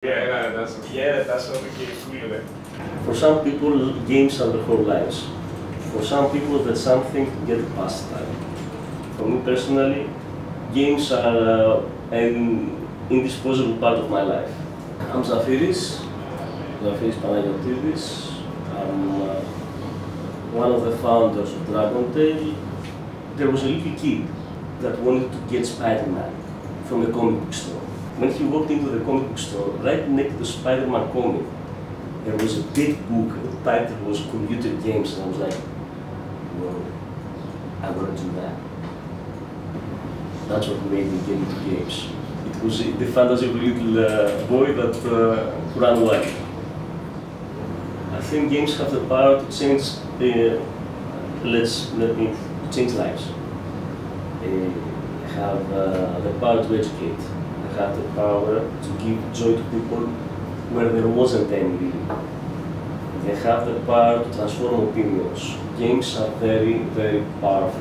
For some people, games are their whole lives. For some people, that's something to get past time. For me personally, games are an indisposable part of my life. I'm Zafiris Panagiotis. I'm one of the founders of Dragon Tail. There was a little kid that wanted to get Spider-Man from the comic book store. When he walked into the comic book store, right next to the Spider-Man comic, there was a big book, the title was Computer Games, and I was like, whoa, I want to do that. That's what made me get into games. It was the fantasy of a little boy that ran away. I think games have the power to change, change lives. They have the power to educate. They have the power to give joy to people where there wasn't any really. They have the power to transform opinions. Games are very, very powerful.